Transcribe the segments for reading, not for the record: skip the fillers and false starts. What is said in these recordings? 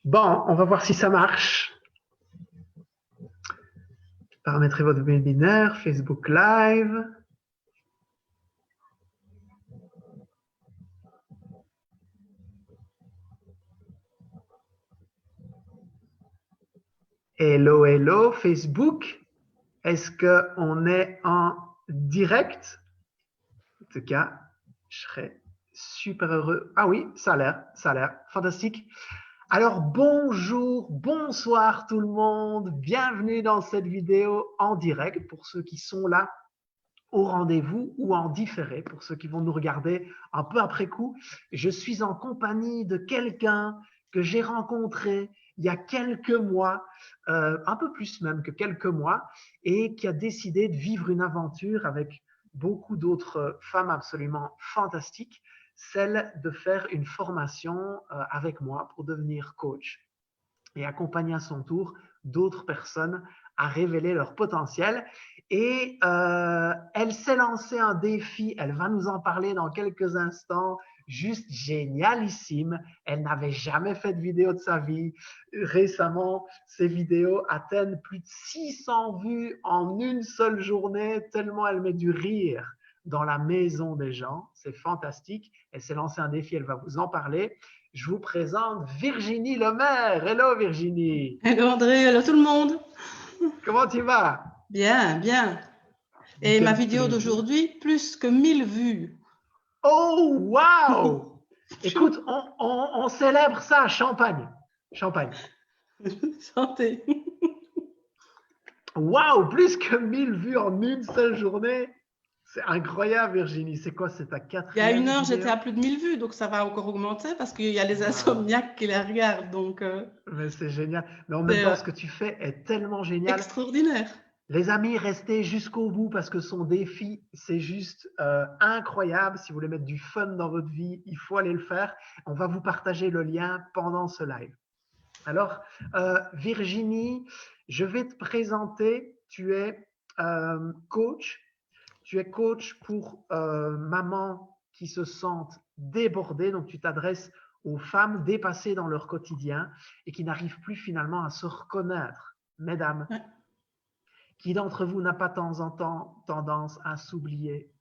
Bon, on va voir si ça marche. Paramétrer votre webinaire, Facebook Live. Hello, hello, Facebook. Est-ce qu'on est en direct? En tout cas, je serais super heureux. Ah oui, ça a l'air fantastique. Alors, bonjour, bonsoir tout le monde. Bienvenue dans cette vidéo en direct pour ceux qui sont là au rendez-vous ou en différé pour ceux qui vont nous regarder un peu après coup. Je suis en compagnie de quelqu'un que j'ai rencontré il y a quelques mois, un peu plus même que quelques mois, et qui a décidé de vivre une aventure avec beaucoup d'autres femmes absolument fantastiques, celle de faire une formation avec moi pour devenir coach et accompagner à son tour d'autres personnes à révéler leur potentiel. Et elle s'est lancée un défi, elle va nous en parler dans quelques instants, juste génialissime. Elle n'avait jamais fait de vidéo de sa vie. Récemment, ses vidéos atteignent plus de 600 vues en une seule journée, tellement elle met du rire dans la maison des gens. C'est fantastique. Elle s'est lancée un défi, elle va vous en parler. Je vous présente Virginie Lemaire. Hello Virginie. Hello André, hello tout le monde. Comment tu vas? Bien, bien. Et ma vidéo d'aujourd'hui, plus que 1000 vues. Oh, wow! Écoute, on célèbre ça à Champagne. Champagne. Santé. Wow, plus que 1000 vues en une seule journée. C'est incroyable, Virginie. C'est quoi? C'est ta quatrième Il y a une heure, vidéo? j'étais à plus de 1000 vues, donc ça va encore augmenter parce qu'il y a les insomniaques qui les regardent. Donc, mais c'est génial. Mais en même temps, ce que tu fais est tellement génial. Extraordinaire. Les amis, restez jusqu'au bout parce que son défi, c'est juste incroyable. Si vous voulez mettre du fun dans votre vie, il faut aller le faire. On va vous partager le lien pendant ce live. Alors, Virginie, je vais te présenter. Tu es coach. Tu es coach pour mamans qui se sentent débordées. Donc, tu t'adresses aux femmes dépassées dans leur quotidien et qui n'arrivent plus finalement à se reconnaître. Mesdames, Ouais. Qui d'entre vous n'a pas de temps en temps tendance à s'oublier,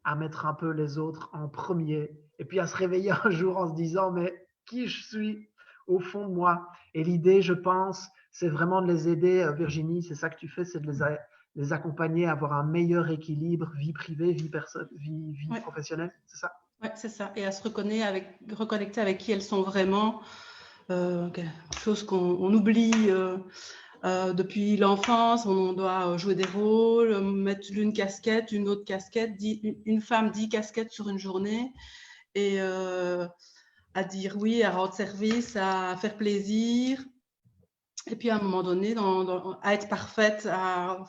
à mettre un peu les autres en premier, et puis à se réveiller un jour en se disant mais qui je suis au fond de moi? Et l'idée, je pense, c'est vraiment de les aider, Virginie, c'est ça que tu fais, c'est de les accompagner à avoir un meilleur équilibre, vie privée, vie Ouais. professionnelle, c'est ça? Oui, c'est ça. Et à se reconnecter avec qui elles sont vraiment, quelque chose qu'on oublie. Depuis l'enfance, on doit jouer des rôles, mettre une casquette, une autre casquette, une femme 10 casquettes sur une journée, et à dire oui, à rendre service, à faire plaisir, et puis à un moment donné, à être parfaite, à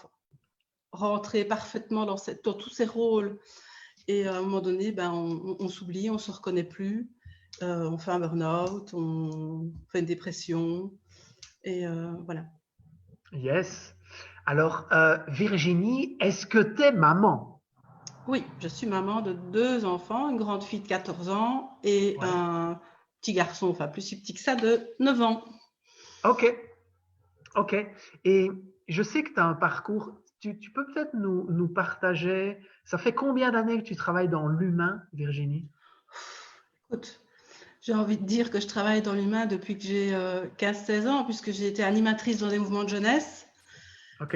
rentrer parfaitement dans tous ces rôles. Et à un moment donné, on s'oublie, on ne se reconnaît plus, on fait un burn-out, on fait une dépression, et voilà. Yes. Alors, Virginie, est-ce que tu es maman? Oui, je suis maman de 2 enfants, une grande fille de 14 ans et un petit garçon, enfin plus petit que ça, de 9 ans. Ok. Et je sais que tu as un parcours. Tu peux peut-être nous partager. Ça fait combien d'années que tu travailles dans l'humain, Virginie? Écoute, j'ai envie de dire que je travaille dans l'humain depuis que j'ai 15-16 ans, puisque j'ai été animatrice dans des mouvements de jeunesse. Ok.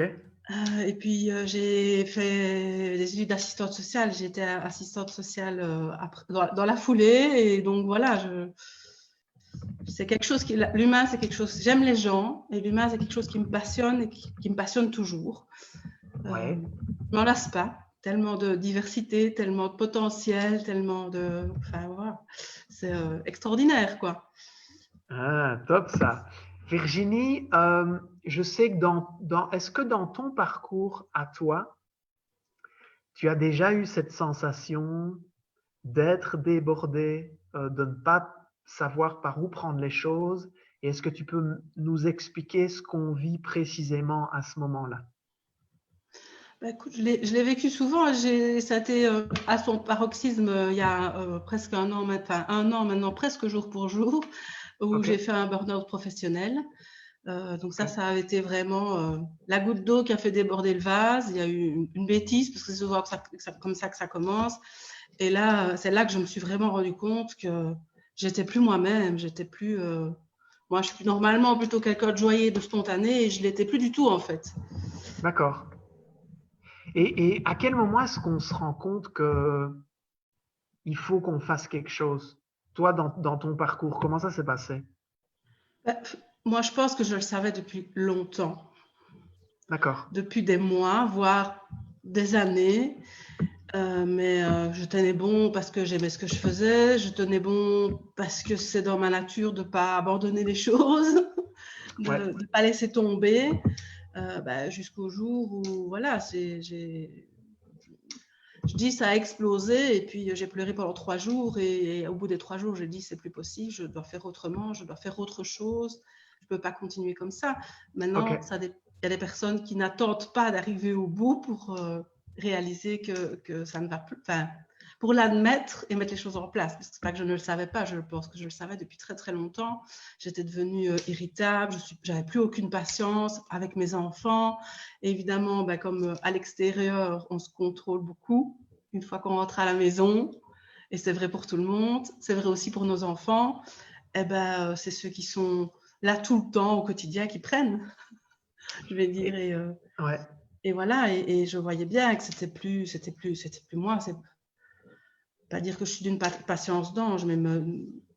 Et puis, j'ai fait des études d'assistante sociale. J'ai été assistante sociale dans la foulée. Et donc, voilà, c'est quelque chose l'humain, c'est quelque chose, j'aime les gens. Et l'humain, c'est quelque chose qui me passionne et qui me passionne toujours. Ouais. Je m'en lasse pas. Tellement de diversité, tellement de potentiel, tellement de... Enfin, voilà. C'est extraordinaire, quoi. Ah, top ça. Virginie, je sais que est-ce que dans ton parcours à toi, tu as déjà eu cette sensation d'être débordé, de ne pas savoir par où prendre les choses? Et est-ce que tu peux nous expliquer ce qu'on vit précisément à ce moment-là? Écoute, je l'ai vécu souvent. Ça a été à son paroxysme il y a presque un an maintenant, presque jour pour jour. où Ok. j'ai fait un burn-out professionnel. Donc ça a été vraiment la goutte d'eau qui a fait déborder le vase. Il y a eu une bêtise, parce que c'est souvent comme ça que ça commence. Et là, c'est là que je me suis vraiment rendu compte que j'étais plus moi-même. J'étais plus... moi, je suis normalement plutôt quelqu'un de joyeux, de spontané, et je l'étais plus du tout, en fait. D'accord. Et à quel moment est-ce qu'on se rend compte que il faut qu'on fasse quelque chose? Toi, dans ton parcours, comment ça s'est passé? Bah, moi, je pense que je le savais depuis longtemps, D'accord. depuis des mois, voire des années. Mais je tenais bon parce que j'aimais ce que je faisais. Je tenais bon parce que c'est dans ma nature de ne pas abandonner les choses, de Ouais. ne pas laisser tomber, jusqu'au jour où, voilà, je dis ça a explosé et puis j'ai pleuré pendant 3 jours et au bout des 3 jours, j'ai dit c'est plus possible, je dois faire autrement, je dois faire autre chose, je ne peux pas continuer comme ça. Maintenant, Ok. il y a des personnes qui n'attendent pas d'arriver au bout pour réaliser que ça ne va plus, enfin, pour l'admettre et mettre les choses en place. Parce que c'est pas que je ne le savais pas, je pense que je le savais depuis très très longtemps. J'étais devenue irritable, j'avais plus aucune patience avec mes enfants. Et évidemment, comme à l'extérieur, on se contrôle beaucoup une fois qu'on rentre à la maison. Et c'est vrai pour tout le monde, c'est vrai aussi pour nos enfants. C'est ceux qui sont là tout le temps au quotidien qui prennent, je vais dire. Ouais. Et voilà, et je voyais bien que c'était plus moi. C'est pas dire que je suis d'une patience d'ange, mais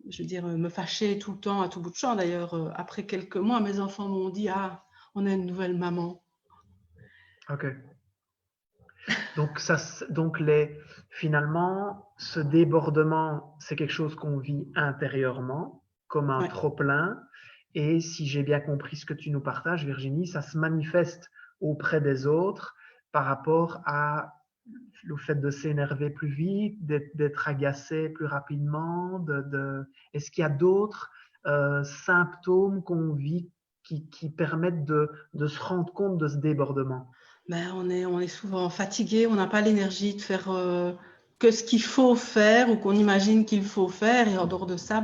je veux dire, me fâcher tout le temps à tout bout de champ. D'ailleurs, après quelques mois, mes enfants m'ont dit, ah, on a une nouvelle maman. Ok. Donc finalement, ce débordement, c'est quelque chose qu'on vit intérieurement, comme un Ouais. trop-plein. Et si j'ai bien compris ce que tu nous partages, Virginie, ça se manifeste auprès des autres par rapport au fait de s'énerver plus vite, d'être agacé plus rapidement. Est-ce qu'il y a d'autres symptômes qu'on vit qui permettent de se rendre compte de ce débordement? On est souvent fatigué, on n'a pas l'énergie de faire que ce qu'il faut faire ou qu'on imagine qu'il faut faire. Et en dehors de ça,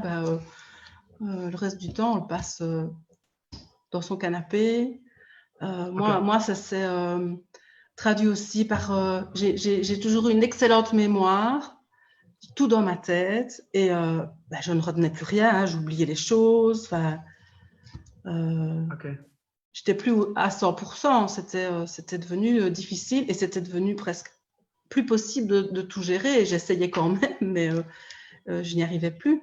le reste du temps, on le passe dans son canapé. Ok. Moi, ça s'est traduit aussi par... j'ai toujours eu une excellente mémoire, tout dans ma tête. Et je ne retenais plus rien, hein, j'oubliais les choses. Ok. J'étais plus à 100%. C'était devenu difficile et c'était devenu presque plus possible de tout gérer. J'essayais quand même, mais je n'y arrivais plus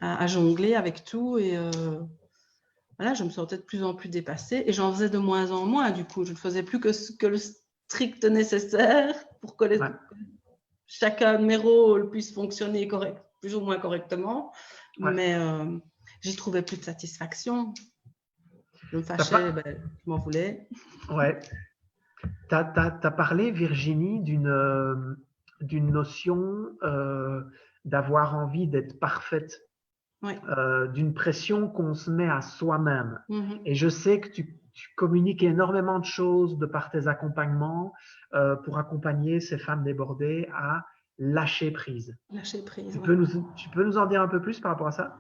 à jongler avec tout. Et voilà, je me sentais de plus en plus dépassée et j'en faisais de moins en moins. Du coup, je ne faisais plus que le strict nécessaire pour que Ouais. chacun de mes rôles puisse fonctionner plus ou moins correctement. Ouais. Mais j'y trouvais plus de satisfaction. Je me T'as fâchais, pas... je m'en voulais. Ouais. T'as parlé, Virginie, d'une notion d'avoir envie d'être parfaite, Ouais. d'une pression qu'on se met à soi-même. Mm-hmm. Et je sais que tu communiques énormément de choses de par tes accompagnements pour accompagner ces femmes débordées à lâcher prise. Lâcher prise, Tu ouais. peux tu peux nous en dire un peu plus par rapport à ça?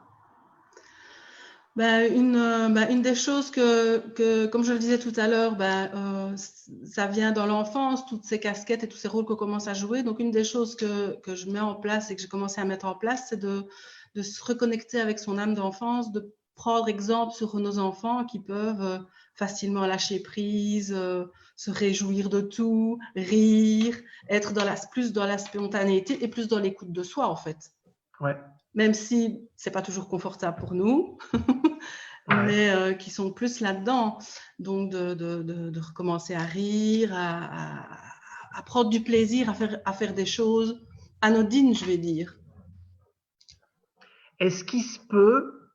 Une des choses comme je le disais tout à l'heure, ça vient dans l'enfance, toutes ces casquettes et tous ces rôles qu'on commence à jouer. Donc, une des choses que je mets en place et que j'ai commencé à mettre en place, c'est de se reconnecter avec son âme d'enfance, de prendre exemple sur nos enfants qui peuvent facilement lâcher prise, se réjouir de tout, rire, être plus dans la spontanéité et plus dans l'écoute de soi, en fait. Ouais. Même si c'est pas toujours confortable pour nous, Ouais. mais qui sont plus là-dedans. Donc, de recommencer à rire, à prendre du plaisir à faire des choses anodines, je vais dire. Est-ce qu'il se peut,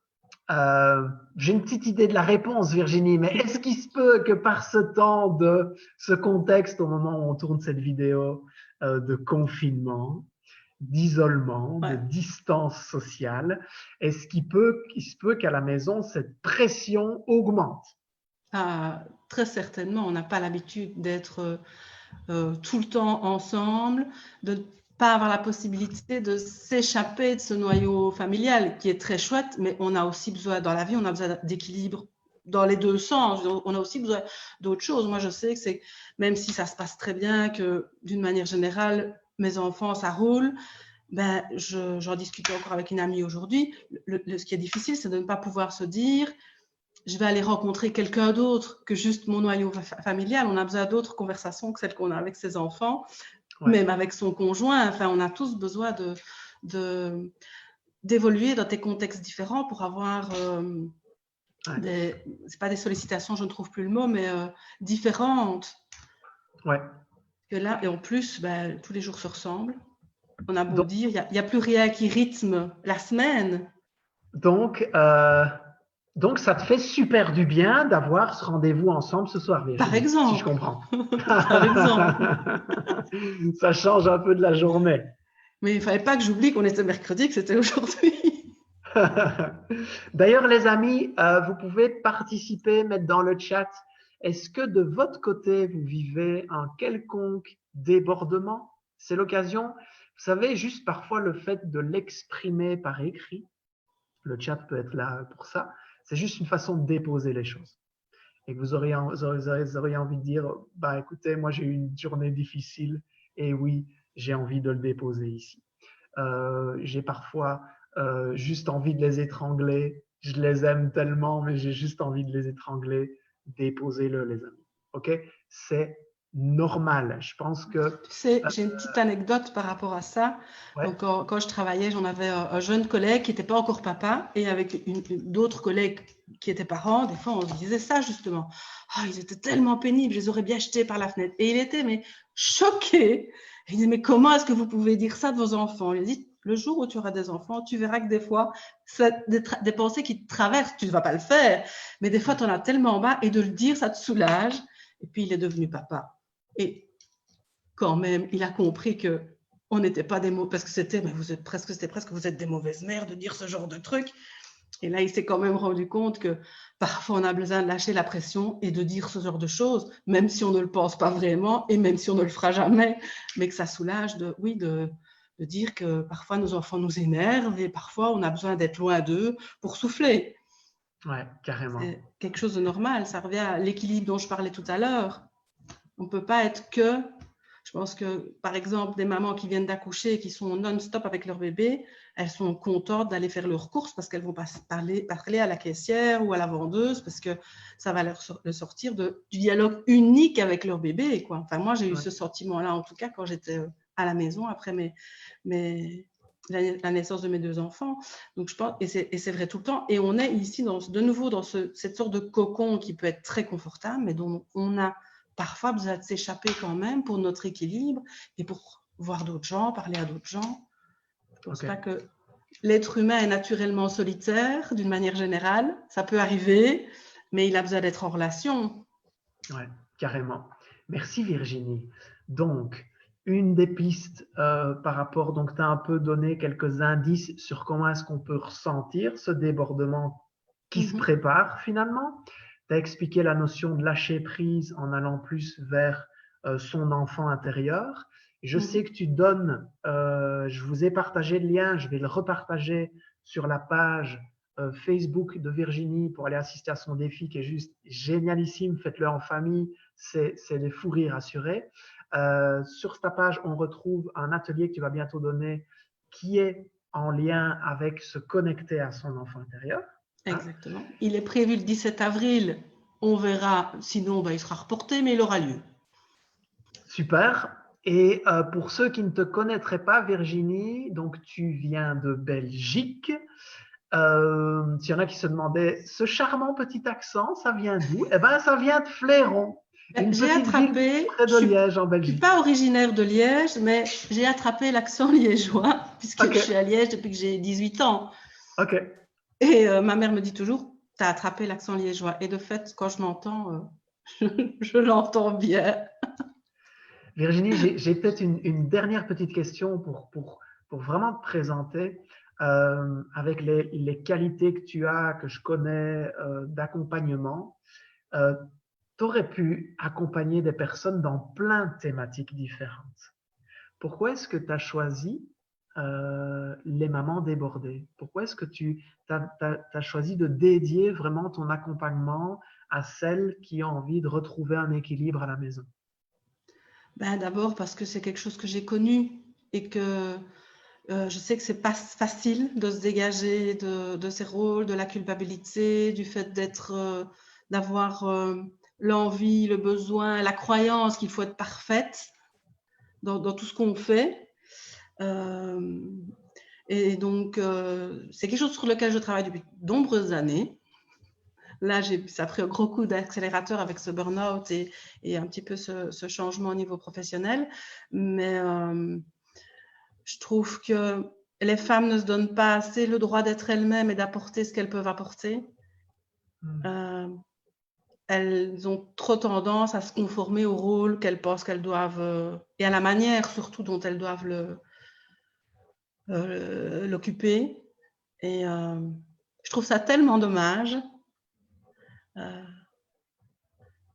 j'ai une petite idée de la réponse, Virginie, mais est-ce qu'il se peut que par ce contexte, au moment où on tourne cette vidéo de confinement, d'isolement, de Ouais. distance sociale, qu'il se peut qu'à la maison, cette pression augmente? Très certainement, on n'a pas l'habitude d'être tout le temps ensemble, de pas avoir la possibilité de s'échapper de ce noyau familial qui est très chouette, mais on a aussi besoin, dans la vie, on a besoin d'équilibre dans les deux sens. On a aussi besoin d'autres choses. Moi, je sais que c'est, même si ça se passe très bien, que d'une manière générale, mes enfants, ça roule, ben, j'en discutais encore avec une amie aujourd'hui. Ce qui est difficile, c'est de ne pas pouvoir se dire, je vais aller rencontrer quelqu'un d'autre que juste mon noyau familial. On a besoin d'autres conversations que celles qu'on a avec ses enfants, même avec son conjoint. Enfin, on a tous besoin d'évoluer dans des contextes différents pour avoir c'est pas des sollicitations, je ne trouve plus le mot, mais différentes. Ouais. Et là, et en plus, ben, tous les jours se ressemblent. On a beau dire, il n'y a plus rien qui rythme la semaine. Donc, ça te fait super du bien d'avoir ce rendez-vous ensemble ce soir, Virginie, Par exemple. si je comprends. Par exemple. Ça change un peu de la journée. Mais il ne fallait pas que j'oublie qu'on était mercredi, que c'était aujourd'hui. D'ailleurs, les amis, vous pouvez participer, mettre dans le chat. Est-ce que de votre côté, vous vivez un quelconque débordement? C'est l'occasion. Vous savez, juste parfois le fait de l'exprimer par écrit, le chat peut être là pour ça, c'est juste une façon de déposer les choses. Et que vous auriez envie de dire, bah écoutez, moi j'ai eu une journée difficile et oui, j'ai envie de le déposer ici. J'ai parfois juste envie de les étrangler. Je les aime tellement, mais j'ai juste envie de les étrangler. Déposez-le, les amis. OK? C'est normal. Je pense que... Tu sais, j'ai une petite anecdote par rapport à ça. Ouais. Donc, quand je travaillais, j'en avais un jeune collègue qui n'était pas encore papa et avec d'autres collègues qui étaient parents, des fois, on se disait ça justement. Oh, ils étaient tellement pénibles, je les aurais bien jetés par la fenêtre. Et il était mais choqué. Il disait, mais comment est-ce que vous pouvez dire ça de vos enfants? Il a dit, le jour où tu auras des enfants, tu verras que des fois, des pensées qui te traversent, tu ne vas pas le faire, mais des fois, tu en as tellement bas et de le dire, ça te soulage. Et puis, il est devenu papa. Et quand même, il a compris que on n'était pas des mots, parce que c'était vous êtes des mauvaises mères de dire ce genre de truc. Et là, il s'est quand même rendu compte que parfois on a besoin de lâcher la pression et de dire ce genre de choses, même si on ne le pense pas vraiment et même si on ne le fera jamais, mais que ça soulage de dire que parfois nos enfants nous énervent et parfois on a besoin d'être loin d'eux pour souffler. Ouais, carrément. C'est quelque chose de normal. Ça revient à l'équilibre dont je parlais tout à l'heure. On ne peut pas être que... Je pense que, par exemple, des mamans qui viennent d'accoucher et qui sont non-stop avec leur bébé, elles sont contentes d'aller faire leurs courses parce qu'elles vont parler à la caissière ou à la vendeuse parce que ça va leur sortir du dialogue unique avec leur bébé, quoi. Enfin, moi, j'ai eu ce sentiment-là, en tout cas, quand j'étais à la maison après la naissance de mes deux enfants. Donc, je pense, et c'est vrai tout le temps. Et on est ici, de nouveau, dans cette sorte de cocon qui peut être très confortable, mais dont on a parfois besoin de s'échapper quand même pour notre équilibre et pour voir d'autres gens, parler à d'autres gens. Je ne pense pas que l'être humain est naturellement solitaire d'une manière générale. Ça peut arriver, mais il a besoin d'être en relation. Oui, carrément. Merci Virginie. Donc, une des pistes par rapport, donc tu as un peu donné quelques indices sur comment est-ce qu'on peut ressentir ce débordement qui se prépare finalement. Tu as expliqué la notion de lâcher prise en allant plus vers son enfant intérieur. Je sais que tu donnes, je vous ai partagé le lien, je vais le repartager sur la page Facebook de Virginie pour aller assister à son défi qui est juste génialissime. Faites-le en famille, c'est des fous rires assurés. Sur ta page, on retrouve un atelier que tu vas bientôt donner qui est en lien avec se connecter à son enfant intérieur. Exactement. Il est prévu le 17 avril. On verra. Sinon, il sera reporté, mais il aura lieu. Super. Et pour ceux qui ne te connaîtraient pas, Virginie, donc tu viens de Belgique. S'il y en a qui se demandaient, ce charmant petit accent, ça vient d'où? Eh bien, ça vient de Fléron, une petite ville près de Liège, en Belgique. Je ne suis pas originaire de Liège, mais j'ai attrapé l'accent liégeois, puisque je suis à Liège depuis que j'ai 18 ans. OK. Et ma mère me dit toujours, tu as attrapé l'accent liégeois. Et de fait, quand je l'entends, je l'entends bien. Virginie, j'ai peut-être une dernière petite question pour vraiment te présenter. Avec les qualités que tu as, que je connais, d'accompagnement, tu aurais pu accompagner des personnes dans plein de thématiques différentes. pourquoi est-ce que tu as choisi les mamans débordées? Pourquoi est-ce que tu as choisi de dédier vraiment ton accompagnement à celles qui ont envie de retrouver un équilibre à la maison? Ben, d'abord parce que c'est quelque chose que j'ai connu et que je sais que c'est pas facile de se dégager de ces rôles, de la culpabilité, du fait d'avoir l'envie, le besoin, la croyance qu'il faut être parfaite dans tout ce qu'on fait. Et donc, c'est quelque chose sur lequel je travaille depuis de nombreuses années. Là, ça a pris un gros coup d'accélérateur avec ce burn-out et un petit peu ce changement au niveau professionnel. Mais je trouve que les femmes ne se donnent pas assez le droit d'être elles-mêmes et d'apporter ce qu'elles peuvent apporter. Elles ont trop tendance à se conformer au rôle qu'elles pensent qu'elles doivent et à la manière surtout dont elles doivent l'occuper. Et je trouve ça tellement dommage.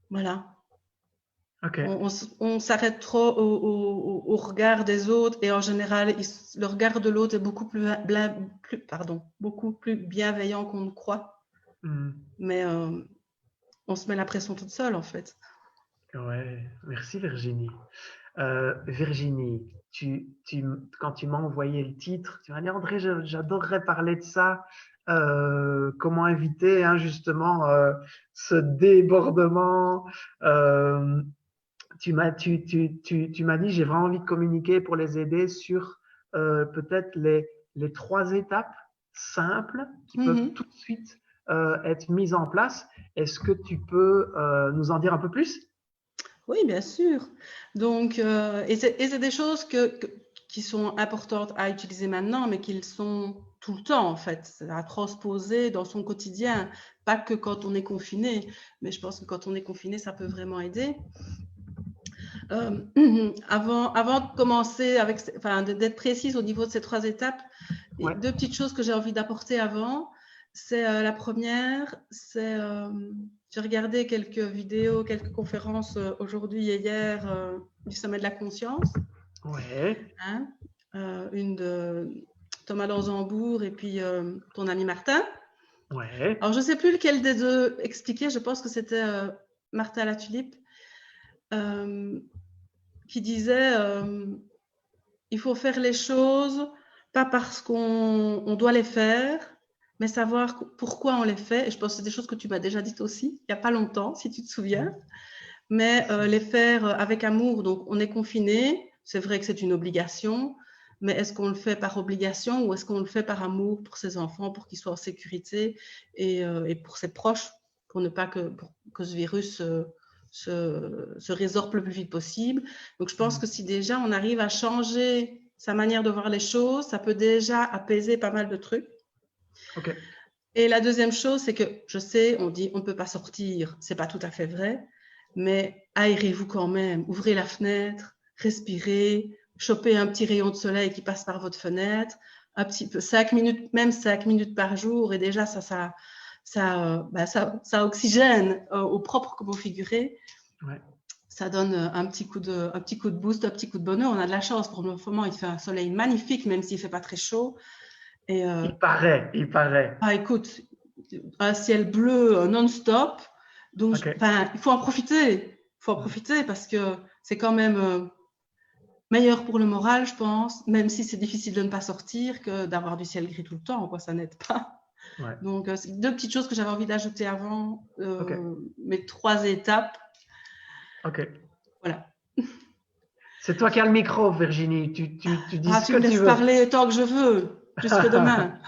Voilà. Okay. On s'arrête trop au regard des autres et en général, le regard de l'autre est beaucoup plus bienveillant qu'on ne croit. Mais on se met la pression toute seule en fait. Ouais, merci Virginie. Virginie, quand tu m'as envoyé le titre, tu m'as dit André, j'adorerais parler de ça. Comment éviter justement ce débordement. Tu m'as dit j'ai vraiment envie de communiquer pour les aider sur peut-être les 3 étapes simples qui peuvent tout de suite être mises en place. Est-ce que tu peux nous en dire un peu plus? Oui, bien sûr. Donc, et c'est des choses qui sont importantes à utiliser maintenant, mais qui le sont tout le temps, en fait, à transposer dans son quotidien. Pas que quand on est confiné, mais je pense que quand on est confiné, ça peut vraiment aider. Avant de commencer d'être précise au niveau de ces 3 étapes, Ouais. 2 petites choses que j'ai envie d'apporter avant. C'est la première, c'est j'ai regardé quelques vidéos, quelques conférences aujourd'hui et hier du sommet de la conscience. Ouais. Une de Thomas Danzambourg et puis ton ami Martin. Ouais. Alors je ne sais plus lequel des deux expliquait, je pense que c'était Martin Latulippe, qui disait il faut faire les choses pas parce qu'on doit les faire, mais savoir pourquoi on les fait. Et je pense que c'est des choses que tu m'as déjà dites aussi, il n'y a pas longtemps, si tu te souviens. Mais les faire avec amour. Donc, on est confiné. C'est vrai que c'est une obligation, mais est-ce qu'on le fait par obligation ou est-ce qu'on le fait par amour pour ses enfants, pour qu'ils soient en sécurité et pour ses proches, pour ne pas que ce virus se résorbe le plus vite possible. Donc, je pense que si déjà on arrive à changer sa manière de voir les choses, ça peut déjà apaiser pas mal de trucs. Okay. Et la deuxième chose, c'est que je sais, on dit on ne peut pas sortir, c'est pas tout à fait vrai, mais aérez-vous quand même, ouvrez la fenêtre, respirez, chopez un petit rayon de soleil qui passe par votre fenêtre, un petit peu 5 minutes, même 5 minutes par jour, et déjà ça oxygène au propre comme au figuré. Ouais. Ça donne un petit coup de boost, un petit coup de bonheur. On a de la chance pour le moment, il fait un soleil magnifique, même s'il ne fait pas très chaud. Et, il paraît. Ah, écoute, un ciel bleu non-stop. Donc, Okay. il faut en profiter. Il faut en profiter parce que c'est quand même meilleur pour le moral, je pense, même si c'est difficile de ne pas sortir, que d'avoir du ciel gris tout le temps, quoi, ça n'aide pas. Ouais. Donc, c'est 2 petites choses que j'avais envie d'ajouter avant Okay. mes 3 étapes. Ok. Voilà. C'est toi qui as le micro, Virginie. Tu dis ce Tu que me tu laisses veux. parler tant que je veux, jusque demain.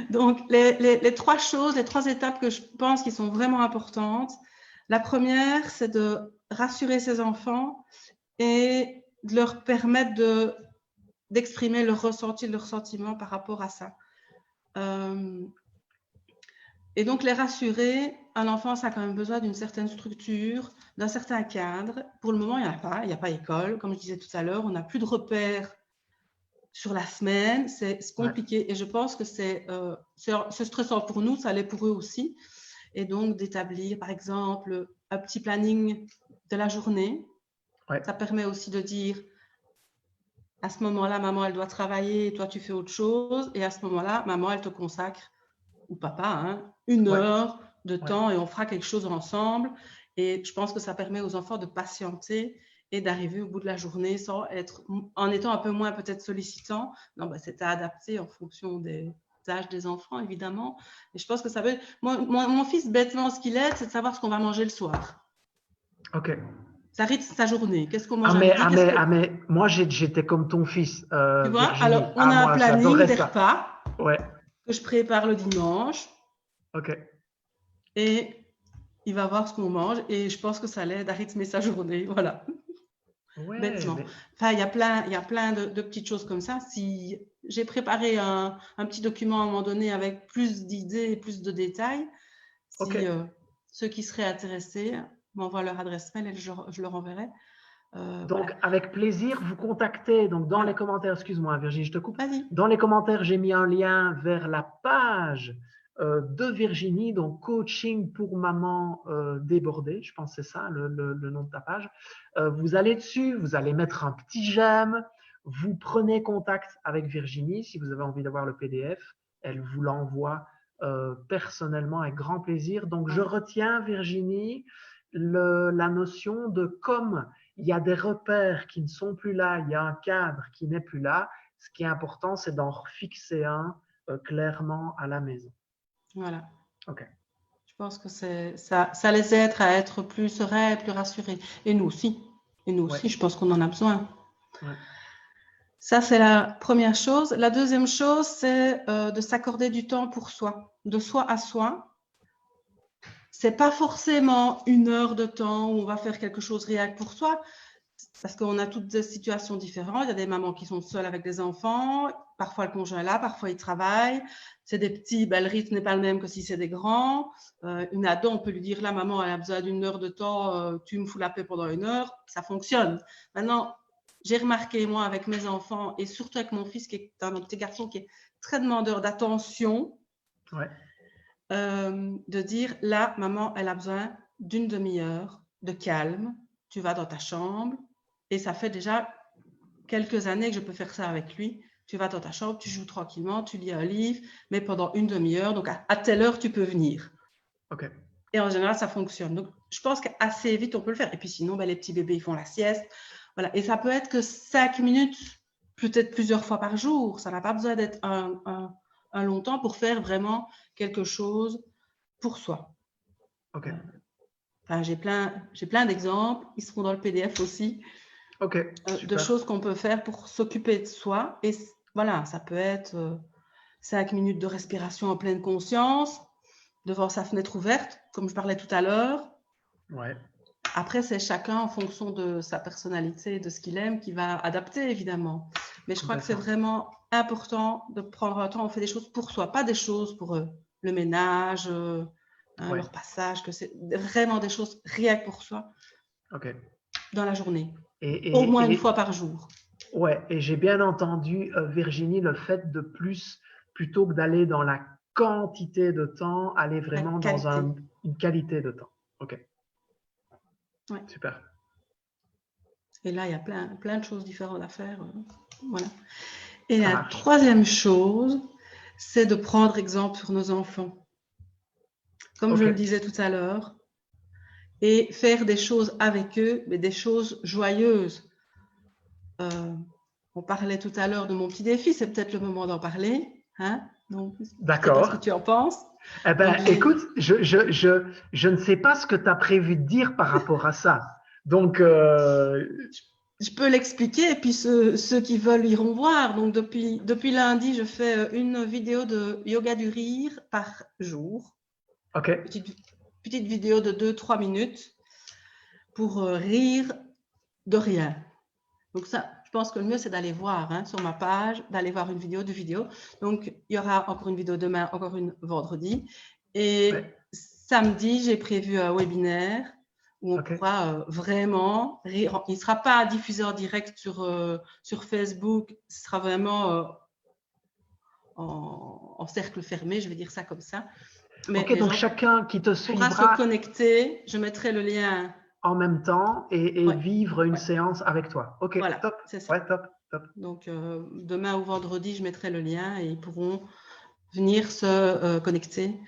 Donc, les 3 choses, les 3 étapes que je pense qui sont vraiment importantes. La première, c'est de rassurer ses enfants et de leur permettre d'exprimer leur ressenti, leur sentiment par rapport à ça. Et donc, les rassurer, un enfant, ça a quand même besoin d'une certaine structure, d'un certain cadre. Pour le moment, il n'y a pas école. Comme je disais tout à l'heure, on n'a plus de repères sur la semaine. C'est compliqué. Ouais. Et je pense que c'est stressant pour nous, ça l'est pour eux aussi. Et donc, d'établir, par exemple, un petit planning de la journée. Ouais. Ça permet aussi de dire, à ce moment-là, maman, elle doit travailler, toi, tu fais autre chose. Et à ce moment-là, maman, elle te consacre, ou papa, hein, une Ouais. heure de Ouais. temps et on fera quelque chose ensemble. Et je pense que ça permet aux enfants de patienter et d'arriver au bout de la journée sans être, en étant un peu moins peut-être sollicitant. Non, bah, c'est à adapter en fonction des âges des enfants, évidemment. Et je pense que ça peut... Mon fils, bêtement, ce qu'il aide, c'est de savoir ce qu'on va manger le soir. Ok. Ça rythme sa journée. Qu'est-ce qu'on Ah mange à mais, midi? ah mais, ah mais, moi j'étais comme ton fils, Tu vois? Alors, Virginie. on Ah a un moi planning j'adorais des ça. repas Ouais. que je prépare le dimanche Ok. et il va voir ce qu'on mange et je pense que ça l'aide à rythmer sa journée. Voilà, Ouais, bêtement. mais Enfin, il y a plein de petites choses comme ça. Si j'ai préparé un petit document à un moment donné avec plus d'idées et plus de détails, ok. si ceux qui seraient intéressés m'envoient leur adresse mail et je leur enverrai. Voilà. Donc, avec plaisir, vous contactez. Donc, dans les Voilà. commentaires, excuse-moi, Virginie, je te coupe. Vas-y. Dans les commentaires, j'ai mis un lien vers la page de Virginie, donc coaching pour maman débordée. Je pense que c'est ça le nom de ta page. Vous allez dessus, vous allez mettre un petit j'aime. Vous prenez contact avec Virginie si vous avez envie d'avoir le PDF. Elle vous l'envoie personnellement avec grand plaisir. Donc, je Voilà. retiens, Virginie, la notion de comme il y a des repères qui ne sont plus là, il y a un cadre qui n'est plus là. Ce qui est important, c'est d'en fixer un clairement à la maison. Voilà. Ok. Je pense que ça les aide à être plus sereins et plus rassurés. Et nous aussi. Et nous Ouais. aussi, je pense qu'on en a besoin. Ouais. Ça, c'est la première chose. La deuxième chose, c'est de s'accorder du temps pour soi, de soi à soi. C'est pas forcément une heure de temps où on va faire quelque chose rien que pour soi, parce qu'on a toutes des situations différentes. Il y a des mamans qui sont seules avec des enfants, parfois le conjoint est là, parfois il travaille. C'est des petits, ben, le rythme n'est pas le même que si c'est des grands. Une ado, on peut lui dire, là, maman, elle a besoin d'une heure de temps, tu me fous la paix pendant une heure, ça fonctionne. Maintenant, j'ai remarqué, moi, avec mes enfants, et surtout avec mon fils, qui est un petit garçon qui est très demandeur d'attention, Ouais. de dire, là, maman, elle a besoin d'une demi-heure de calme, tu vas dans ta chambre, et ça fait déjà quelques années que je peux faire ça avec lui. Tu vas dans ta chambre, tu joues tranquillement, tu lis un livre, mais pendant une demi-heure, donc à telle heure, tu peux venir. Ok. Et en général, ça fonctionne. Donc, je pense qu'assez vite, on peut le faire. Et puis sinon, ben, les petits bébés, ils font la sieste. Voilà. Et ça peut être que 5 minutes, peut-être plusieurs fois par jour. Ça n'a pas besoin d'être un long temps pour faire vraiment quelque chose pour soi. Ok. Enfin, j'ai plein d'exemples. Ils seront dans le PDF aussi. Ok. De Super. choses qu'on peut faire pour s'occuper de soi. Et voilà, ça peut être 5 minutes de respiration en pleine conscience, devant sa fenêtre ouverte, comme je parlais tout à l'heure. Ouais. Après, c'est chacun en fonction de sa personnalité, de ce qu'il aime, qui va adapter, évidemment. Mais je crois que c'est Complètement. vraiment important de prendre un temps, on fait des choses pour soi, pas des choses pour le ménage, Ouais. leur passage, que c'est vraiment des choses rien que pour soi Ok. dans la journée. Et, Au moins une et, fois et par jour. ouais. Et j'ai bien entendu, Virginie, le fait de plus, plutôt que d'aller dans la quantité de temps, aller La vraiment dans qualité. une qualité de temps. Ok. Ouais. Super. Et là, il y a plein de choses différentes à faire. Voilà. Et Ça la marche. troisième chose, c'est de prendre exemple sur nos enfants. Comme je Ok. le disais tout à l'heure, et faire des choses avec eux, mais des choses joyeuses. On parlait tout à l'heure de mon petit défi, c'est peut-être le moment d'en parler. Hein? Donc, je ne sais pas ce que D'accord. tu en penses. Eh Donc, ben, écoute, je ne sais pas ce que tu as prévu de dire par rapport à ça. Donc, je peux l'expliquer et puis ceux qui veulent iront voir. Donc, depuis lundi, je fais une vidéo de yoga du rire par jour. ok. Petite vidéo de 2-3 minutes pour rire de rien. Donc ça, je pense que le mieux, c'est d'aller voir sur ma page, d'aller voir une vidéo de vidéo. Donc, il y aura encore une vidéo demain, encore une vendredi. Et Ouais. samedi, j'ai prévu un webinaire où on Ok. pourra vraiment rire. Il ne sera pas diffusé en direct sur Facebook. Ce sera vraiment en cercle fermé, je vais dire ça comme ça. Mais Ok, les donc gens chacun qui te pourra se suivra. connecter. Je mettrai le lien en même temps et Ouais, vivre une ouais. séance avec toi. Ok, Voilà, top. c'est ça. Ouais, top, top. Donc, demain ou vendredi, je mettrai le lien et ils pourront venir se connecter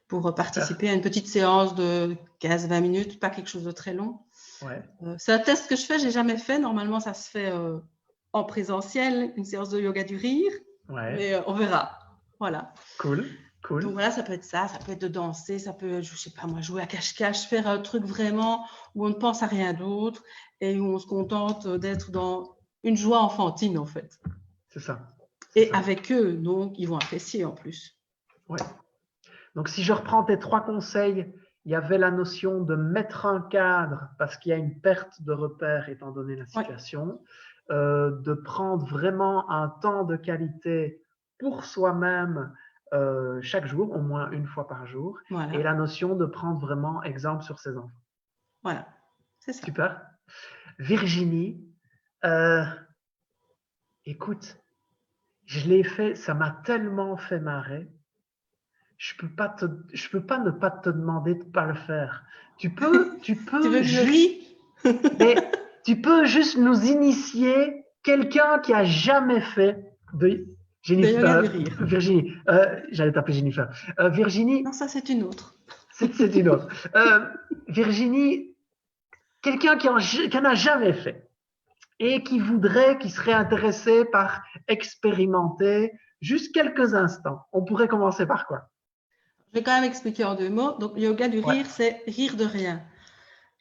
pour Super. participer à une petite séance de 15-20 minutes, pas quelque chose de très long. Ouais, C'est un test que je fais, j'ai jamais fait. Normalement, ça se fait en présentiel, une séance de yoga du rire, ouais. mais on verra. Voilà. Cool, Donc cool. voilà, ça peut être ça peut être de danser, ça peut être, je sais pas moi, jouer à cache-cache, faire un truc vraiment où on ne pense à rien d'autre et où on se contente d'être dans une joie enfantine en fait. C'est ça. C'est Et ça. avec eux, donc, ils vont apprécier en plus. Ouais. Donc, si je reprends tes 3 conseils, il y avait la notion de mettre un cadre parce qu'il y a une perte de repère étant donné la Ouais, situation, de prendre vraiment un temps de qualité pour soi-même chaque jour, au moins une fois par jour, et voilà, la notion de prendre vraiment exemple sur ses enfants. voilà, c'est ça. Super. Virginie, euh, écoute, je l'ai fait, ça m'a tellement fait marrer. Je peux pas ne pas te demander de pas le faire. Tu Tu peux veux que je juste, rie? mais tu peux juste nous initier quelqu'un qui a jamais fait de De yoga du rire. Virginie. J'allais t'appeler Jennifer. Non, Virginie, ça, c'est une autre. c'est une autre. Virginie, quelqu'un qui en a jamais fait et qui serait intéressé par expérimenter juste quelques instants. On pourrait commencer par quoi? Je vais quand même expliquer en 2 mots. Donc, le yoga du Ouais. rire, c'est rire de rien.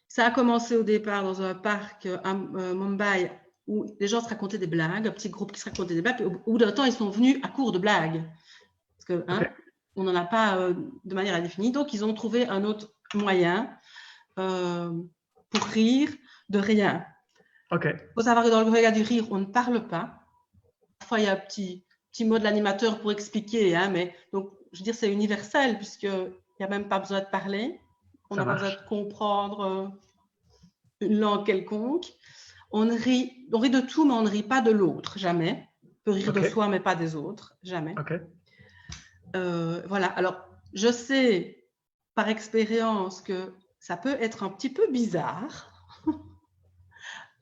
Ça a commencé au départ dans un parc à Mumbai où les gens se racontaient des blagues, un petit groupe qui se racontait des blagues. Puis au bout d'un temps, ils sont venus à court de blagues. Parce que, Ok. on n'en a pas de manière indéfinie. Donc, ils ont trouvé un autre moyen pour rire de rien. Ok. Il faut savoir que dans le yoga du rire, on ne parle pas. Parfois, il y a un petit mot de l'animateur pour expliquer, mais donc, je veux dire, c'est universel puisqu'il n'y a même pas besoin de parler. On Ça n'a pas besoin marche. de comprendre une langue quelconque. On rit de tout, mais on ne rit pas de l'autre, jamais. On peut rire Ok. de soi, mais pas des autres, jamais. Ok. Voilà. Alors, je sais par expérience que ça peut être un petit peu bizarre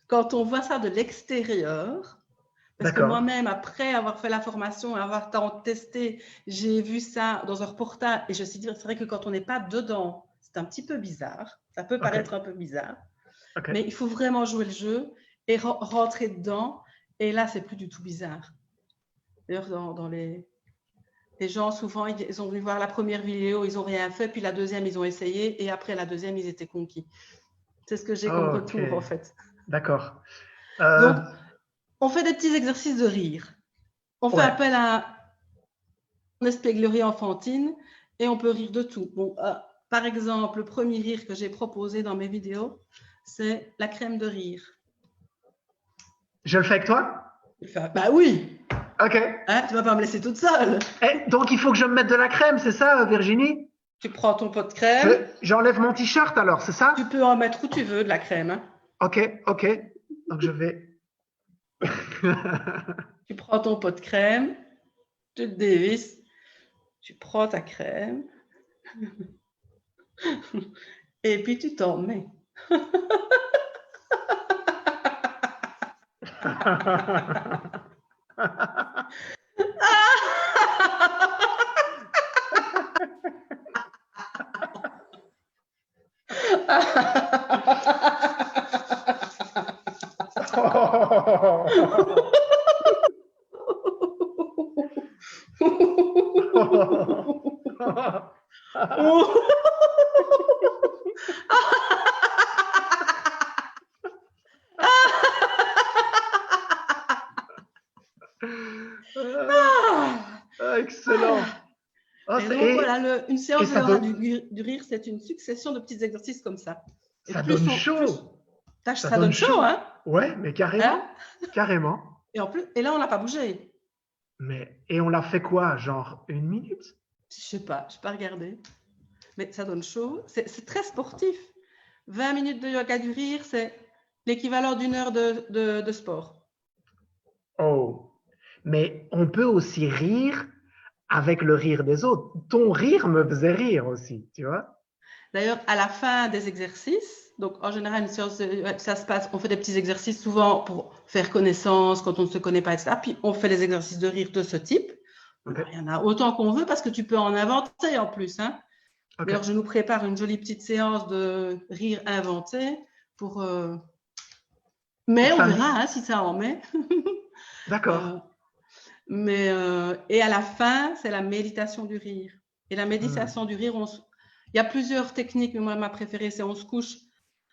quand on voit ça de l'extérieur. Parce que D'accord. moi-même, après avoir fait la formation et avoir testé, j'ai vu ça dans un reportage et je me suis dit, c'est vrai que quand on n'est pas dedans, c'est un petit peu bizarre. Ça peut Ok. paraître un peu bizarre, Ok. mais il faut vraiment jouer le jeu et rentrer dedans. Et là, c'est plus du tout bizarre. D'ailleurs, dans les gens, souvent, ils ont venu voir la première vidéo, ils n'ont rien fait, puis la deuxième, ils ont essayé, et après la deuxième, ils étaient conquis. C'est ce que j'ai comme Ok. retour, en fait. D'accord. Donc, on fait des petits exercices de rire. On fait Ouais. appel à une espièglerie enfantine et on peut rire de tout. Bon, par exemple, le premier rire que j'ai proposé dans mes vidéos, c'est la crème de rire. Je le fais avec toi? Je fais, bah oui, Ok. tu vas pas me laisser toute seule. Donc, il faut que je me mette de la crème, c'est ça, Virginie? Tu prends ton pot de crème, J'enlève mon t-shirt alors, c'est tu ça? peux en mettre où tu veux de la crème. Ok. Ok. Donc, je vais. Tu prends ton pot de crème, tu te dévisses, tu prends ta crème et puis tu t'en mets. Excellent. Ah, Et donc voilà, une et séance de yoga du rire, c'est une succession de petits exercices comme ça. Et ça donne plus chaud. Ça ça donne donne chaud, chaud. Ouais, mais hein. carrément. Carrément. Et en plus, et là on n'a pas bougé. Et on l'a fait quoi? Genre 1 minute? Je sais pas, je n'ai pas regardé. Mais ça donne chaud. C'est très sportif. 20 minutes de yoga du rire, c'est l'équivalent d'une heure de sport. Oh. Mais on peut aussi rire avec le rire des autres. Ton rire me faisait rire aussi, tu vois? D'ailleurs, à la fin des exercices, donc en général, une séance, ça se passe, on fait des petits exercices souvent pour faire connaissance quand on ne se connaît pas, etc. Puis on fait les exercices de rire de ce type. Ok. Alors, il y en a autant qu'on veut parce que tu peux en inventer en plus. Hein. Ok. D'ailleurs, je nous prépare une jolie petite séance de rire inventé pour. Mais Pour on samedi. verra hein, si ça en met. D'accord. Et à la fin, c'est la méditation du rire. Et la méditation du rire, il y a plusieurs techniques, mais moi, ma préférée, c'est on se couche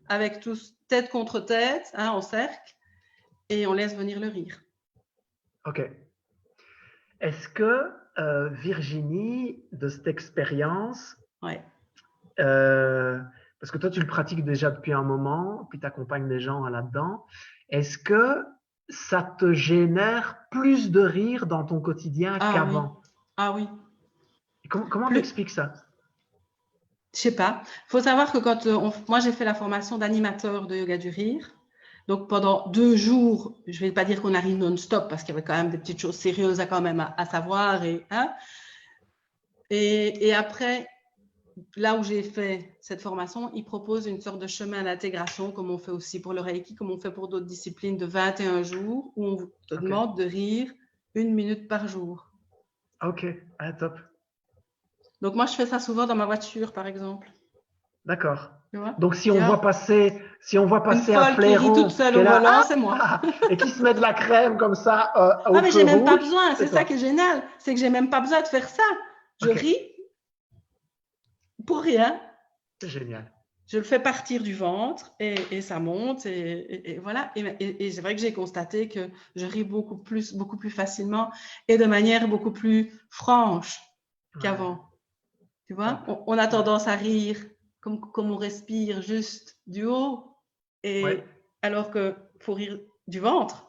avec tous tête contre tête, hein, en cercle, et on laisse venir le rire. Ok. Est-ce que Virginie, de cette expérience, Ouais. parce que toi tu le pratiques déjà depuis un moment, puis tu accompagnes des gens là-dedans, est-ce que ça te génère plus de rire dans ton quotidien Ah oui. qu'avant? Ah oui. Comment Plus, t'expliques ça? je sais pas. Il faut savoir que quand moi j'ai fait la formation d'animateur de yoga du rire, donc pendant 2 jours, je vais pas dire qu'on arrive non-stop parce qu'il y avait quand même des petites choses sérieuses à quand même à savoir et après, là où j'ai fait cette formation, ils proposent une sorte de chemin d'intégration, comme on fait aussi pour le Reiki, comme on fait pour d'autres disciplines, de 21 jours, où on te demande de rire 1 minute par jour. Ok, ah, top. Donc moi, je fais ça souvent dans ma voiture, par exemple. D'accord. Tu vois? Donc si on voit passer Une un folle qui rit toute flairon seule qui est au là volant, c'est moi. et qui se met de la crème comme ça Ah, au mais feu j'ai même pas rouge, besoin, c'est c'est ça qui toi. est génial, c'est que j'ai même pas besoin de faire ça. Je Ok, ris pour rien. c'est génial. Je le fais partir du ventre et ça monte et voilà. Et c'est vrai que j'ai constaté que je ris beaucoup plus facilement et de manière beaucoup plus franche Ouais, qu'avant. Tu vois, top. on a Ouais. tendance à rire comme on respire juste du haut Ouais. et alors que faut rire du ventre.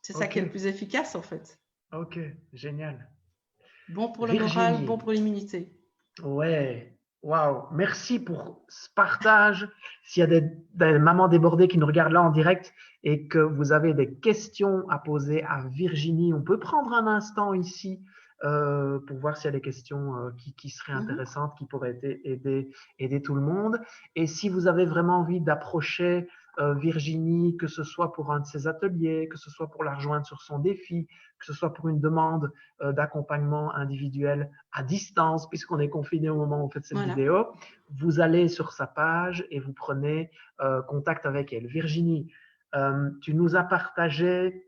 C'est ça Ok, qui est le plus efficace en fait. ok, génial. Bon pour le moral, bon Virginie, pour l'immunité. ouais, waouh, merci pour ce partage. S'il y a des mamans débordées qui nous regardent là en direct et que vous avez des questions à poser à Virginie, on peut prendre un instant ici pour voir s'il y a des questions qui seraient intéressantes, qui pourraient aider tout le monde. Et si vous avez vraiment envie d'approcher Virginie, que ce soit pour un de ses ateliers, que ce soit pour la rejoindre sur son défi, que ce soit pour une demande d'accompagnement individuel à distance, puisqu'on est confiné au moment où on fait cette Voilà. vidéo, vous allez sur sa page et vous prenez contact avec elle. Virginie, tu nous as partagé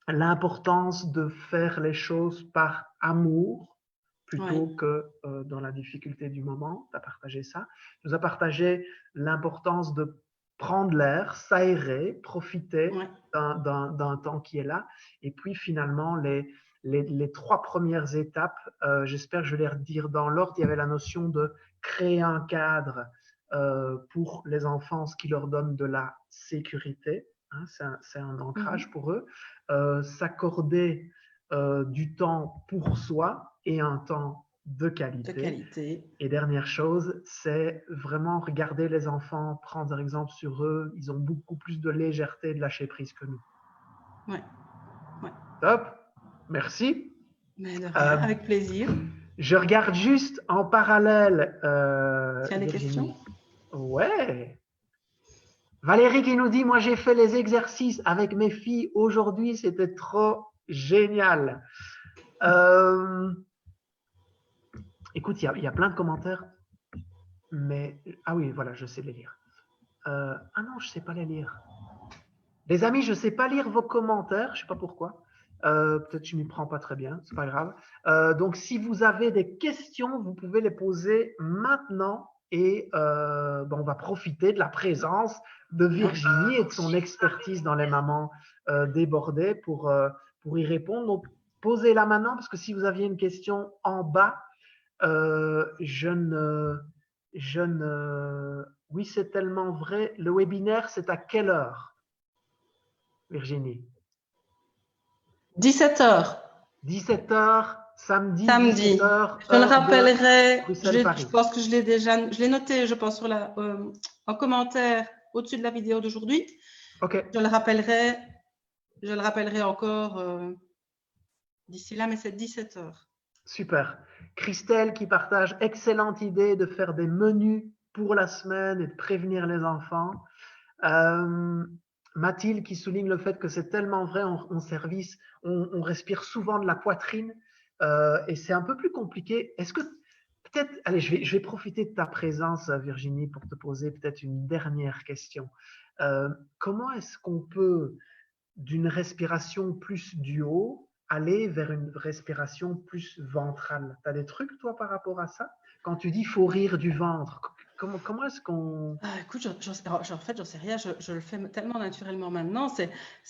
l'importance de faire les choses par amour plutôt Ouais. que dans la difficulté du moment. Tu as partagé ça. Tu nous as partagé l'importance de prendre l'air, s'aérer, profiter Ouais. d'un temps qui est là. Et puis finalement, les 3 premières étapes, j'espère que je vais les redire dans l'ordre. Il y avait la notion de créer un cadre pour les enfants, ce qui leur donne de la sécurité. Hein, c'est un ancrage pour eux. S'accorder du temps pour soi et un temps de De qualité. qualité. Et dernière chose, c'est vraiment regarder les enfants, prendre exemple sur eux. Ils ont beaucoup plus de légèreté et de lâcher prise que nous. Ouais. Ouais. Top, merci. Mais de rien, Euh, avec plaisir. je regarde juste en parallèle, Tu as des Virginie. questions? Ouais. Valérie qui nous dit, moi j'ai fait les exercices avec mes filles aujourd'hui, c'était trop génial. Écoute, il y a plein de commentaires, mais ah oui, voilà, je sais les lire. Ah non, je sais pas les lire. Les amis, je sais pas lire vos commentaires, je sais pas pourquoi. Peut-être je m'y prends pas très bien, c'est pas grave. Donc si vous avez des questions, vous pouvez les poser maintenant et on va profiter de la présence de Virginie et de son expertise dans les mamans débordées pour y répondre. Donc posez-la maintenant parce que si vous aviez une question en bas, je ne. Oui, c'est tellement vrai. Le webinaire, c'est à quelle heure, Virginie? 17h. 17h, samedi, Samedi. 17h, Je le heure de rappellerai, je Bruxelles-Paris. pense que je l'ai noté, je pense, en commentaire au-dessus de la vidéo d'aujourd'hui. Ok, Je le rappellerai encore d'ici là, mais c'est 17h. super. Christelle qui partage, excellente idée de faire des menus pour la semaine et de prévenir les enfants. Mathilde qui souligne le fait que c'est tellement vrai en service, on respire souvent de la poitrine et c'est un peu plus compliqué. Est-ce que peut-être, allez, je vais profiter de ta présence, Virginie, pour te poser peut-être une dernière question. Comment est-ce qu'on peut, d'une respiration plus du haut, aller vers une respiration plus ventrale? Tu as des trucs, toi, par rapport à ça? Quand tu dis faut rire du ventre, comment est-ce qu'on... Écoute, en fait, j'en sais rien. Je le fais tellement naturellement maintenant.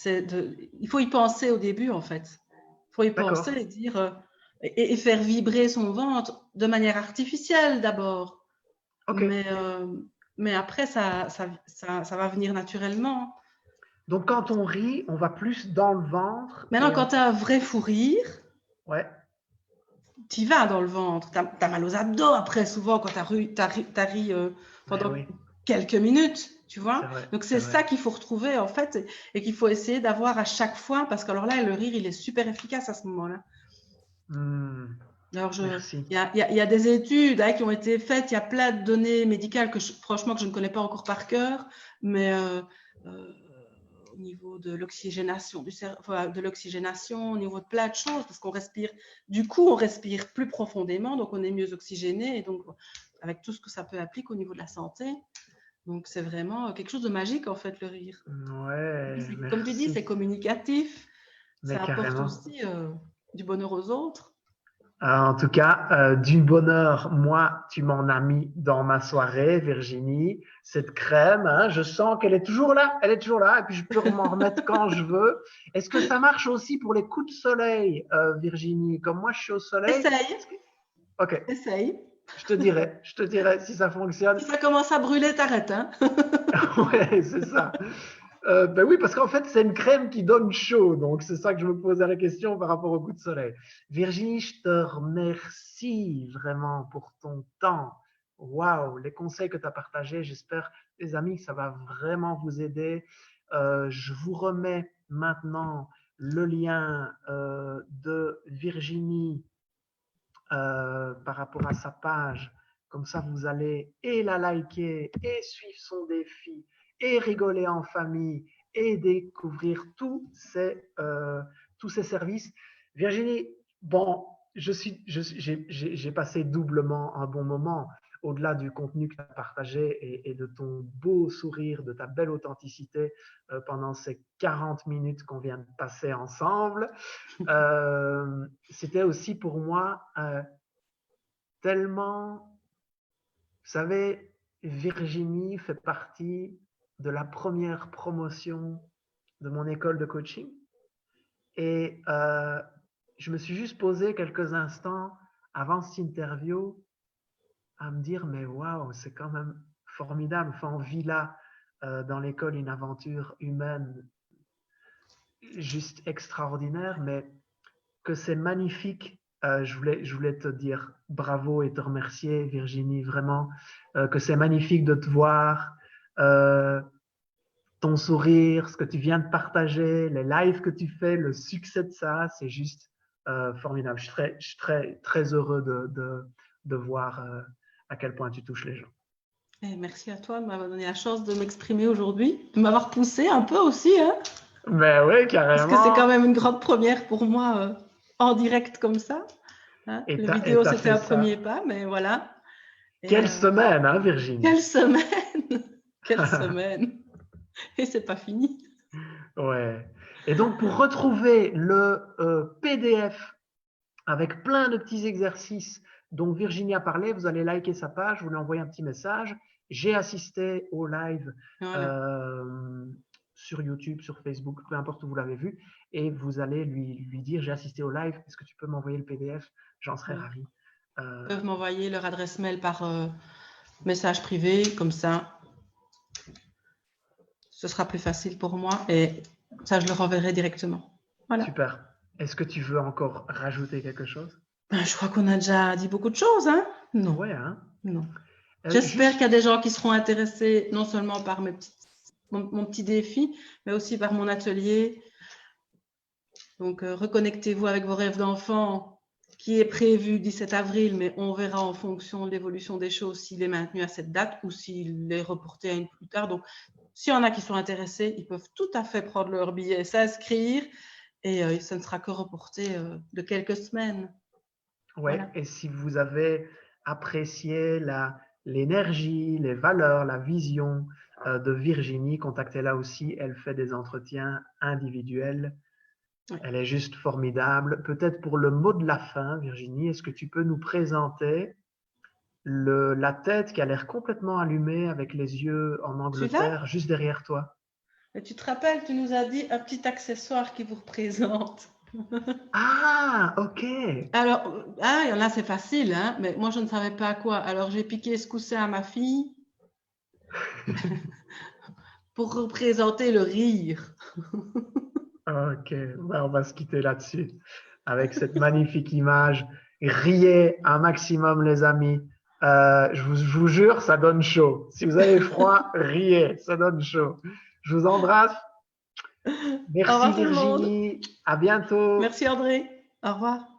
Il faut y penser au début, en fait. Il faut y penser D'accord. et dire et faire vibrer son ventre de manière artificielle d'abord. Ok. Mais après, ça va venir naturellement. Donc, quand on rit, on va plus dans le ventre Maintenant, et quand on... tu as un vrai fou rire, Ouais, tu vas dans le ventre. Tu as mal aux abdos après, souvent, quand tu as ri ben pendant oui, quelques minutes, tu c'est vois. vrai, Donc, c'est c'est vrai. ça qu'il faut retrouver, en fait, et qu'il faut essayer d'avoir à chaque fois, parce que alors là, le rire, il est super efficace à ce moment-là. Hmm, Alors, merci. il y a des études qui ont été faites, il y a plein de données médicales franchement, que je ne connais pas encore par cœur, mais au niveau de l'oxygénation du cerveau, enfin, de l'oxygénation, au niveau de plein de choses, parce qu'on respire, du coup, on respire plus profondément, donc on est mieux oxygéné, et donc avec tout ce que ça peut impliquer au niveau de la santé. Donc, c'est vraiment quelque chose de magique, en fait, le rire. Ouais, Comme tu dis, c'est merci. communicatif, Mais ça apporte carrément. aussi du bonheur aux autres. En tout cas, du bonheur, moi, tu m'en as mis dans ma soirée, Virginie. Cette crème, hein, je sens qu'elle est toujours là, elle est toujours là, et puis je peux m'en remettre quand je veux. Est-ce que ça marche aussi pour les coups de soleil, Virginie? Comme moi, je suis au soleil. Essaye, Ok, essaye. je te dirai si ça fonctionne. Si ça commence à brûler, t'arrêtes, hein. Ouais, c'est ça. Ben oui, parce qu'en fait, c'est une crème qui donne chaud. Donc, c'est ça que je me posais la question par rapport au coup de soleil. Virginie, je te remercie vraiment pour ton temps. Waouh, les conseils que tu as partagés, j'espère, les amis, que ça va vraiment vous aider. Je vous remets maintenant le lien de Virginie par rapport à sa page. Comme ça, vous allez et la liker et suivre son défi et rigoler en famille et découvrir tous ces services. Virginie, bon, j'ai passé doublement un bon moment au-delà du contenu que tu as partagé et de ton beau sourire, de ta belle authenticité pendant ces 40 minutes qu'on vient de passer ensemble. C'était aussi pour moi tellement, vous savez, Virginie fait partie de la première promotion de mon école de coaching. Et je me suis juste posé quelques instants avant cette interview à me dire, mais waouh, c'est quand même formidable. Enfin, on vit là, dans l'école, une aventure humaine juste extraordinaire, mais que c'est magnifique. Je voulais te dire bravo et te remercier, Virginie, vraiment, que c'est magnifique de te voir, ton sourire, ce que tu viens de partager, les lives que tu fais, le succès de ça, c'est juste formidable. Je suis très heureux de voir à quel point tu touches les gens. Et merci à toi de m'avoir donné la chance de m'exprimer aujourd'hui, de m'avoir poussé un peu aussi, hein, Ben oui, parce que c'est carrément. quand même une grande première pour moi en direct comme ça. Hein. Et Le tu vidéo, as c'était fait un premier ça. pas, mais voilà. Et, Quelle semaine, hein, Virginie? quelle semaine! Quelle semaine! Et c'est pas fini. Ouais. Et donc, pour retrouver le PDF avec plein de petits exercices dont Virginie a parlé, vous allez liker sa page, vous lui envoyez un petit message. J'ai assisté au live Voilà. euh, sur YouTube, sur Facebook, peu importe où vous l'avez vu, et vous allez lui dire j'ai assisté au live, est-ce que tu peux m'envoyer le PDF? J'en serais Oui. ravi. Ils peuvent m'envoyer leur adresse mail par message privé, comme ça. Ce sera plus facile pour moi et ça, je le renverrai directement. Voilà. Super. Est-ce que tu veux encore rajouter quelque chose? Je crois qu'on a déjà dit beaucoup de choses, hein? Non, Ouais, hein? non. J'espère qu'il y a Juste, des gens qui seront intéressés non seulement par mon petit défi, mais aussi par mon atelier. Donc, reconnectez-vous avec vos rêves d'enfant qui est prévu 17 avril, mais on verra en fonction de l'évolution des choses s'il est maintenu à cette date ou s'il est reporté à une plus tard. Donc, s'il y en a qui sont intéressés, ils peuvent tout à fait prendre leur billet, s'inscrire, et ça ne sera que reporté de quelques semaines. Ouais. Voilà. Et si vous avez apprécié l'énergie, les valeurs, la vision de Virginie, contactez-la aussi. Elle fait des entretiens individuels. Ouais. Elle est juste formidable. Peut-être pour le mot de la fin, Virginie, est-ce que tu peux nous présenter la tête qui a l'air complètement allumée avec les yeux en Celui-là, Angleterre, juste derrière toi? et tu te rappelles, tu nous as dit un petit accessoire qui vous représente. Ah, ok. Alors, il y en a, c'est facile, hein, mais moi, je ne savais pas quoi. Alors, j'ai piqué ce coussin à ma fille pour représenter le rire. Ok, ben, on va se quitter là-dessus avec cette magnifique image. Riez un maximum, les amis. Je vous jure, ça donne chaud. Si vous avez froid, riez, ça donne chaud. Je vous embrasse. Au Merci revoir tout le monde. Virginie. À bientôt. Merci André. Au revoir.